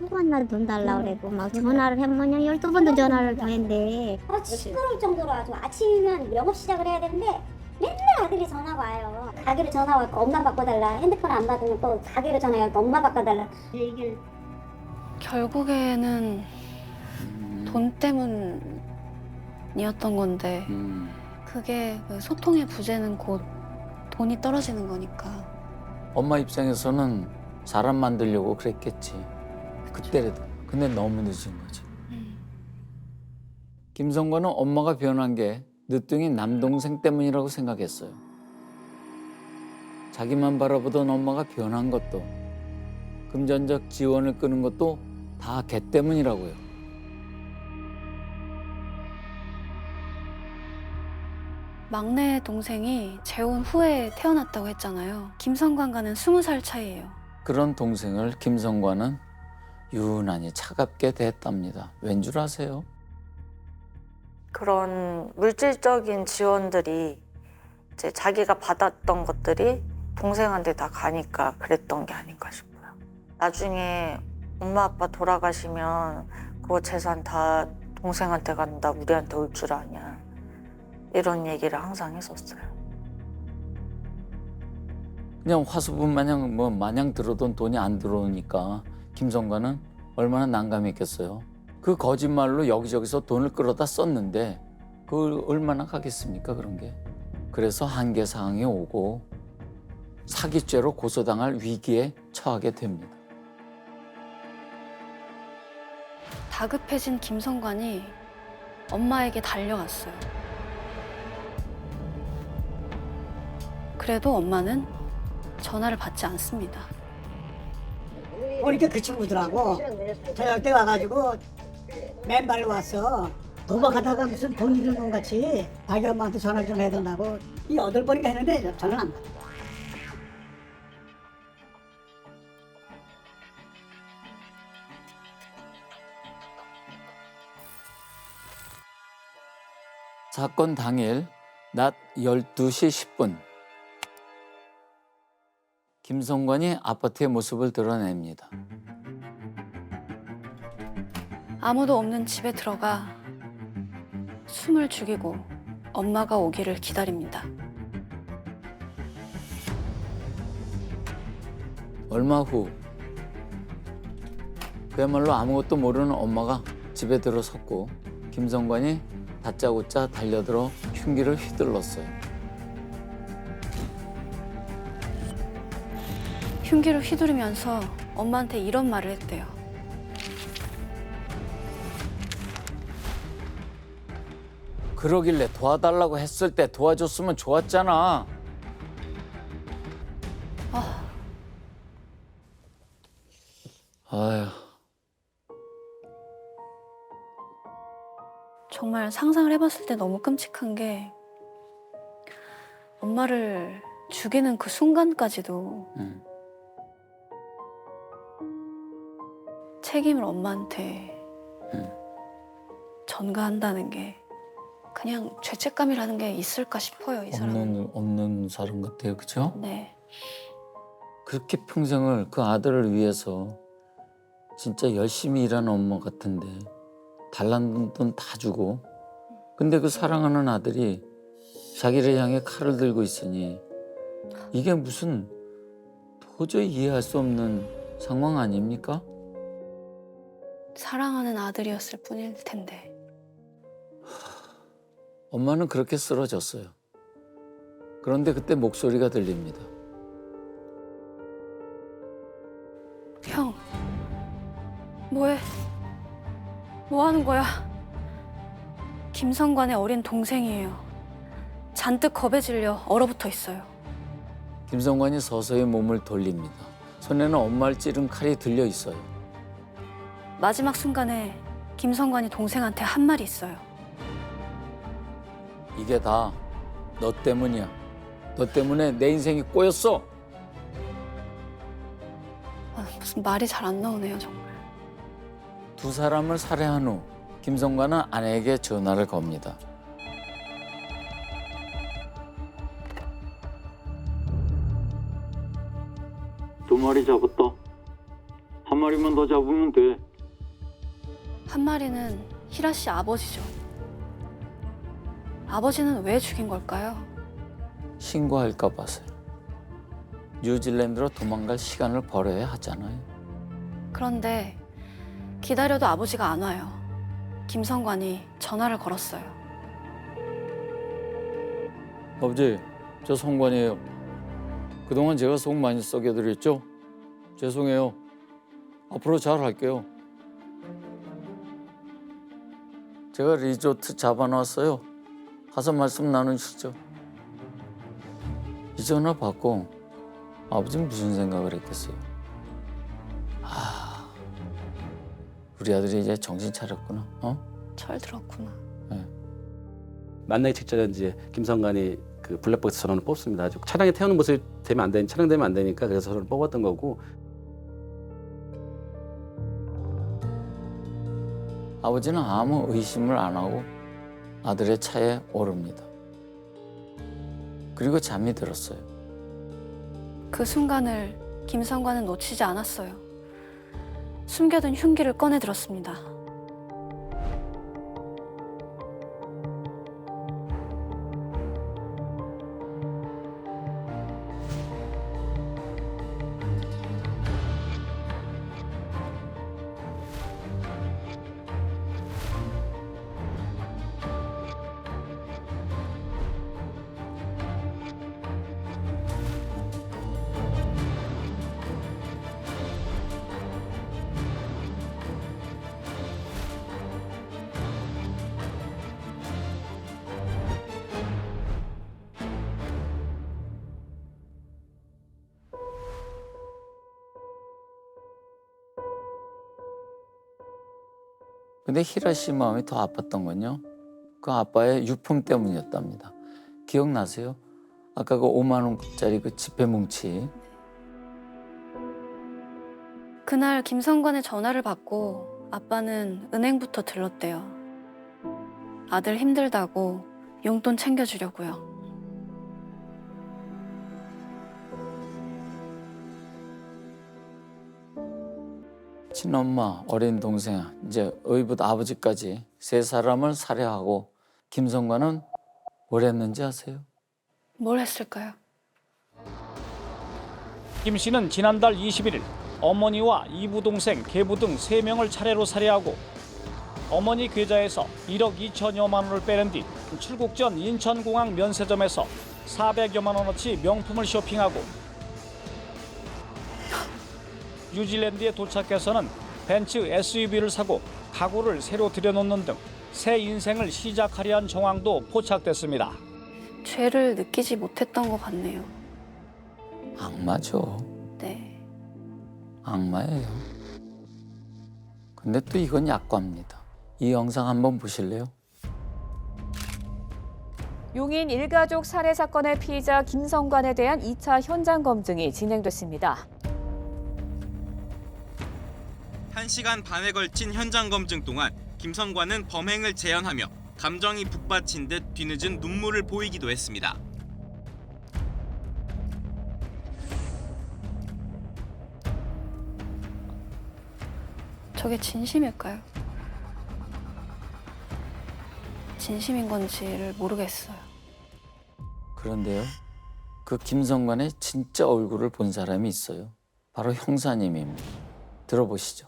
휴관날 돈 달라 그래고 막 전화를 해보면 12번도 전화를 더 했는데 시끄러울 정도로 아주 아침이면 영업 시작을 해야 되는데 맨날 아들이 전화가 와요. 가게로 전화 와서 엄마 바꿔달라. 핸드폰 안 받으면 또 가게로 전화 와서 엄마 바꿔달라. 얘기를 결국에는 돈 때문이었던 건데 그게 그 소통의 부재는 곧 돈이 떨어지는 거니까. 엄마 입장에서는 사람 만들려고 그랬겠지. 그때라도. 근데 너무 늦은 거지. 김성관은 엄마가 변한 게 늦둥이 남동생 때문이라고 생각했어요. 자기만 바라보던 엄마가 변한 것도, 금전적 지원을 끄는 것도 다 걔 때문이라고요. 막내 동생이 재혼 후에 태어났다고 했잖아요. 김성관과는 20살 차이예요. 그런 동생을 김성관은 유난히 차갑게 대했답니다. 왠 줄 아세요? 그런 물질적인 지원들이 이제 자기가 받았던 것들이 동생한테 다 가니까 그랬던 게 아닌가 싶어요. 나중에 엄마 아빠 돌아가시면 그거 재산 다 동생한테 간다, 우리한테 올 줄 아냐. 이런 얘기를 항상 했었어요. 그냥 화수분 마냥 들어돈 돈이 안 들어오니까 김성관은 얼마나 난감했겠어요. 그 거짓말로 여기저기서 돈을 끌어다 썼는데 그걸 얼마나 가겠습니까, 그런 게. 그래서 한계 사항이 오고 사기죄로 고소당할 위기에 처하게 됩니다. 다급해진 김성관이 엄마에게 달려갔어요. 그래도 엄마는 전화를 받지 않습니다. 보니까 그 친구들하고 저녁 때 와가지고 맨발로 왔어. 도박하다가 무슨 돈 잃은 것 같이 자기 엄마한테 전화 좀 해야 된다고 이 8번인가 했는데 저는 안 받아. 사건 당일 낮 12시 10분 김성관이 아파트의 모습을 드러냅니다. 아무도 없는 집에 들어가 숨을 죽이고 엄마가 오기를 기다립니다. 얼마 후 그야말로 아무것도 모르는 엄마가 집에 들어섰고 김성관이 다짜고짜 달려들어 흉기를 휘둘렀어요. 흉기를 휘두르면서 엄마한테 이런 말을 했대요. 그러길래 도와달라고 했을 때 도와줬으면 좋았잖아. 아휴. 정말 상상을 해봤을 때 너무 끔찍한 게 엄마를 죽이는 그 순간까지도 책임을 엄마한테 전가한다는 게 그냥 죄책감이라는 게 있을까 싶어요, 이 사람은. 없는 사람 같아요, 그죠? 네. 그렇게 평생을 그 아들을 위해서 진짜 열심히 일하는 엄마 같은데 달란 돈 다 주고 근데 그 사랑하는 아들이 자기를 향해 칼을 들고 있으니 이게 무슨 도저히 이해할 수 없는 상황 아닙니까? 사랑하는 아들이었을 뿐일 텐데. 엄마는 그렇게 쓰러졌어요. 그런데 그때 목소리가 들립니다. 형, 뭐해? 뭐 하는 거야? 김성관의 어린 동생이에요. 잔뜩 겁에 질려 얼어붙어 있어요. 김성관이 서서히 몸을 돌립니다. 손에는 엄마를 찌른 칼이 들려 있어요. 마지막 순간에 김성관이 동생한테 한 말이 있어요. 이게 다 너 때문이야. 너 때문에 내 인생이 꼬였어. 무슨 말이 잘 안 나오네요, 정말. 두 사람을 살해한 후 김성관은 아내에게 전화를 겁니다. 두 마리 잡았다. 한 마리만 더 잡으면 돼. 한 마리는 희라 씨 아버지죠. 아버지는 왜 죽인 걸까요? 신고할까 봐서요. 뉴질랜드로 도망갈 시간을 벌어야 하잖아요. 그런데 기다려도 아버지가 안 와요. 김성관이 전화를 걸었어요. 아버지, 저 성관이에요. 그동안 제가 속 많이 썩여드렸죠? 죄송해요. 앞으로 잘 할게요. 제가 리조트 잡아놨어요. 가서 말씀 나누시죠. 이 전화 받고 아버지는 무슨 생각을 했겠어요? 아, 우리 아들이 이제 정신 차렸구나. 철 들었구나. 만나기 직전에 이제 김성관이 그 블랙박스 전원을 뽑습니다. 아주 차량에 태우는 모습이 되면 안 되니 차량 되면 안 되니까 그래서 전원을 뽑았던 거고. 아버지는 아무 의심을 안 하고 아들의 차에 오릅니다. 그리고 잠이 들었어요. 그 순간을 김성관은 놓치지 않았어요. 숨겨둔 흉기를 꺼내 들었습니다. 근데 희라 씨 마음이 더 아팠던 건요. 그 아빠의 유품 때문이었답니다. 기억나세요? 아까 그 5만 원짜리 그 지폐 뭉치. 그날 김성관의 전화를 받고 아빠는 은행부터 들렀대요. 아들 힘들다고 용돈 챙겨주려고요. 친엄마, 어린 동생, 이제 의붓 아버지까지 세 사람을 살해하고 김성관은 뭘 했는지 아세요? 뭘 했을까요? 김 씨는 지난달 21일 어머니와 이부 동생, 계부 등 3명을 차례로 살해하고 어머니 계좌에서 1억 2천여만 원을 빼낸 뒤 출국 전 인천공항 면세점에서 400여만 원어치 명품을 쇼핑하고 뉴질랜드에 도착해서는 벤츠 SUV를 사고 가구를 새로 들여놓는 등 새 인생을 시작하려 한 정황도 포착됐습니다. 죄를 느끼지 못했던 것 같네요. 악마죠. 네. 악마예요. 근데 또 이건 약과입니다. 이 영상 한번 보실래요? 용인 일가족 살해 사건의 피의자 김성관에 대한 2차 현장 검증이 진행됐습니다. 1시간 반에 걸친 현장 검증 동안 김성관은 범행을 재현하며 감정이 북받친 듯 뒤늦은 눈물을 보이기도 했습니다. 저게 진심일까요? 진심인 건지를 모르겠어요. 그런데요, 그 김성관의 진짜 얼굴을 본 사람이 있어요. 바로 형사님입니다. 들어보시죠.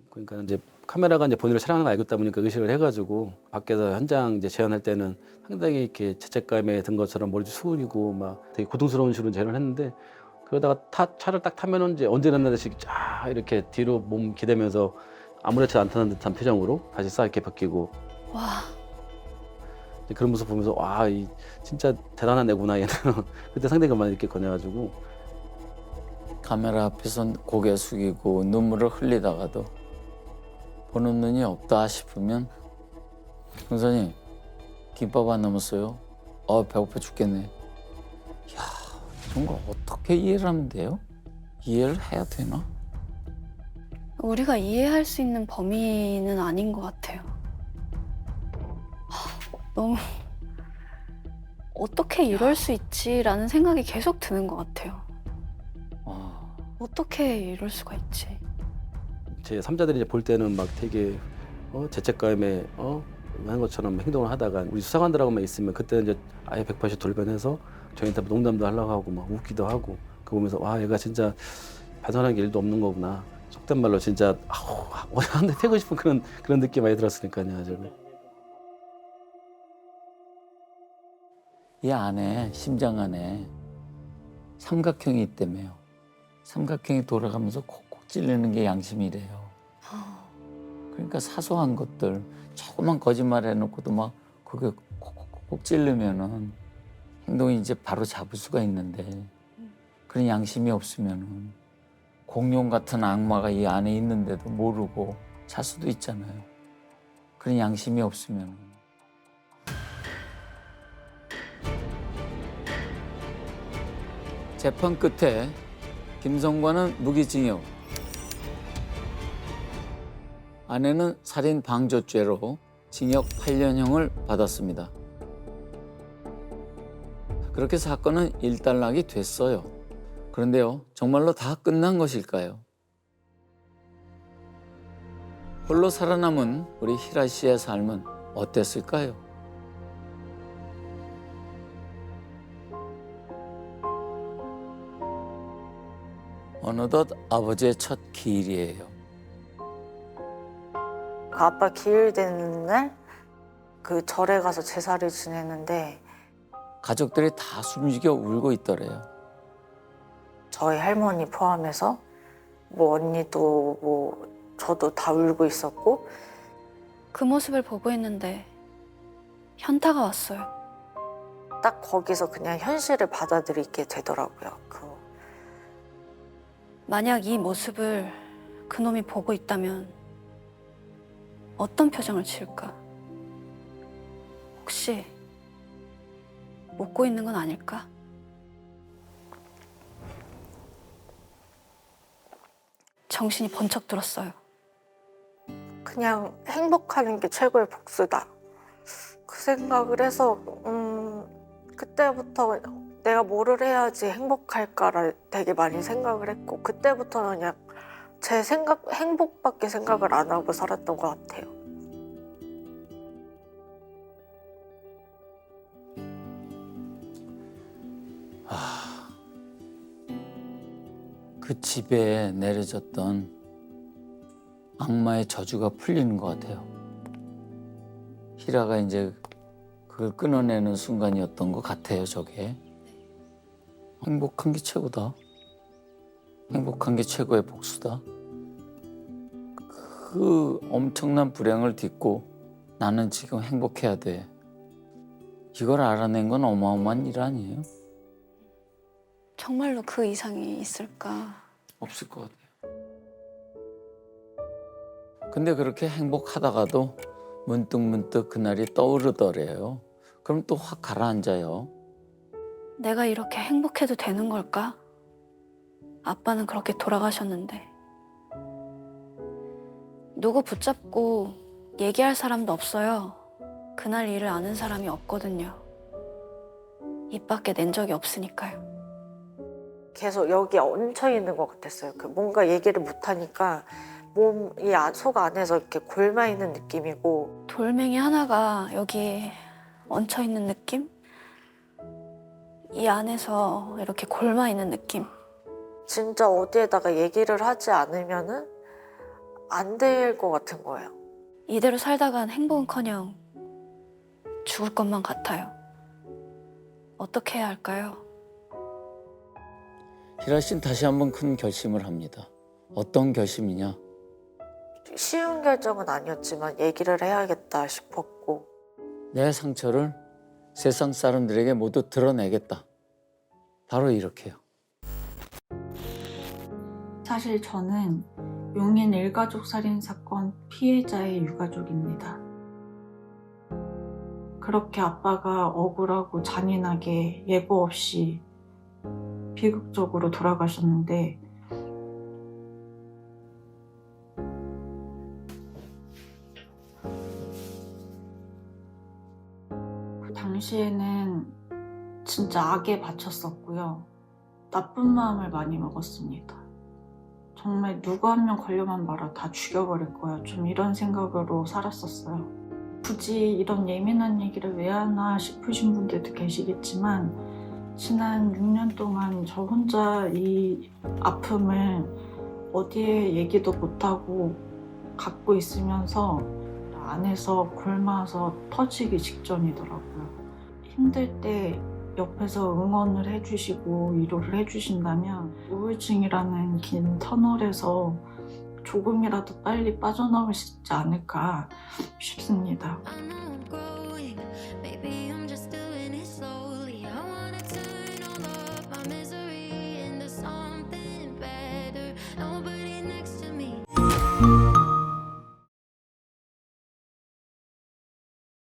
그러니까 이제 카메라가 이제 본인을 촬영하는 걸 알고 있다 보니까 의식을 해가지고 밖에서 현장 이제 재현할 때는 상당히 이렇게 죄책감에 든 것처럼 머리 숙이고 막 되게 고통스러운 식으로 재현을 했는데 그러다가 차를 딱 타면은 이제 언제 났나듯이 쫙 이렇게 뒤로 몸 기대면서 아무렇지 않다는 듯한 표정으로 다시 싹 이렇게 벗기고 와, 그런 모습 보면서 와, 이 진짜 대단한 애구나 얘는. 그때 상당히 그만 이렇게 꺼내가지고 카메라 앞에선 고개 숙이고 눈물을 흘리다가도 보는 눈이 없다 싶으면 형사님 김밥 안 남았어요? 배고파 죽겠네. 이야, 이런 거 어떻게 이해를 하면 돼요? 이해를 해야 되나? 우리가 이해할 수 있는 범위는 아닌 것 같아요. 너무 어떻게 이럴 수 있지라는 생각이 계속 드는 것 같아요. 어떻게 이럴 수가 있지? 제 3자들이 이제 볼 때는 막 되게 죄책감에 하는 것처럼 행동을 하다가 우리 수사관들하고만 있으면 그때 이제 아예 180 돌변해서 저희한테 농담도 하려고 하고 막 웃기도 하고 그거 보면서 와 얘가 진짜 반성하는 게 일도 없는 거구나. 속된 말로 진짜 한 대 패고 싶은 그런 느낌 많이 들었으니까요. 아주. 이 안에 심장 안에 삼각형이 있다며요. 삼각형이 돌아가면서 콕콕 찔리는 게 양심이래요. 그러니까 사소한 것들 조그만 거짓말 해놓고도 막 그게 콕콕콕 찔르면은 행동이 이제 바로 잡을 수가 있는데 그런 양심이 없으면은 공룡 같은 악마가 이 안에 있는데도 모르고 살 수도 있잖아요. 그런 양심이 없으면은. 재판 끝에 김성관은 무기징역, 아내는 살인 방조죄로 징역 8년형을 받았습니다. 그렇게 사건은 일단락이 됐어요. 그런데요, 정말로 다 끝난 것일까요? 홀로 살아남은 우리 희라 씨의 삶은 어땠을까요? 어느덧 아버지의 첫 기일이에요. 아빠 기일 되는 날 그 절에 가서 제사를 지냈는데 가족들이 다 숨죽여 울고 있더래요. 저희 할머니 포함해서 뭐 언니도 뭐 저도 다 울고 있었고 그 모습을 보고 있는데 현타가 왔어요. 딱 거기서 그냥 현실을 받아들이게 되더라고요. 만약 이 모습을 그놈이 보고 있다면 어떤 표정을 지을까? 혹시 웃고 있는 건 아닐까? 정신이 번쩍 들었어요. 그냥 행복하는 게 최고의 복수다. 그 생각을 해서 그때부터 내가 뭐를 해야지 행복할까를 되게 많이 생각을 했고 그때부터는 그냥 제 행복밖에 생각을 안 하고 살았던 것 같아요. 그 집에 내려졌던 악마의 저주가 풀리는 것 같아요. 희라가 이제 그걸 끊어내는 순간이었던 것 같아요, 저게. 행복한 게 최고다. 행복한 게 최고의 복수다. 그 엄청난 불행을 딛고 나는 지금 행복해야 돼. 이걸 알아낸 건 어마어마한 일 아니에요? 정말로 그 이상이 있을까? 없을 것 같아요. 근데 그렇게 행복하다가도 문득문득 그날이 떠오르더래요. 그럼 또 확 가라앉아요. 내가 이렇게 행복해도 되는 걸까? 아빠는 그렇게 돌아가셨는데. 누구 붙잡고 얘기할 사람도 없어요. 그날 일을 아는 사람이 없거든요. 입 밖에 낸 적이 없으니까요. 계속 여기에 얹혀 있는 것 같았어요. 뭔가 얘기를 못하니까 몸이 속 안에서 이렇게 골마 있는 느낌이고 돌멩이 하나가 여기 얹혀 있는 느낌? 이 안에서 이렇게 골마 있는 느낌. 진짜 어디에다가 얘기를 하지 않으면은 안 될 것 같은 거예요. 이대로 살다간 행복은커녕 죽을 것만 같아요. 어떻게 해야 할까요? 희라 씨는 다시 한번 큰 결심을 합니다. 어떤 결심이냐? 쉬운 결정은 아니었지만 얘기를 해야겠다 싶었고 내 상처를 세상 사람들에게 모두 드러내겠다. 바로 이렇게요. 사실 저는 용인 일가족 살인 사건 피해자의 유가족입니다. 그렇게 아빠가 억울하고 잔인하게 예고 없이 비극적으로 돌아가셨는데 그 당시에는 진짜 악에 바쳤었고요. 나쁜 마음을 많이 먹었습니다. 정말 누구 한 명 걸려만 말아 다 죽여버릴 거야. 좀 이런 생각으로 살았었어요. 굳이 이런 예민한 얘기를 왜 하나 싶으신 분들도 계시겠지만 지난 6년 동안 저 혼자 이 아픔을 어디에 얘기도 못하고 갖고 있으면서 안에서 굶어서 터지기 직전이더라고요. 힘들 때 옆에서 응원을 해주시고 위로를 해주신다면 우울증이라는 긴 터널에서 조금이라도 빨리 빠져나올 수 있지 않을까 싶습니다. I know I'm growing, maybe I'm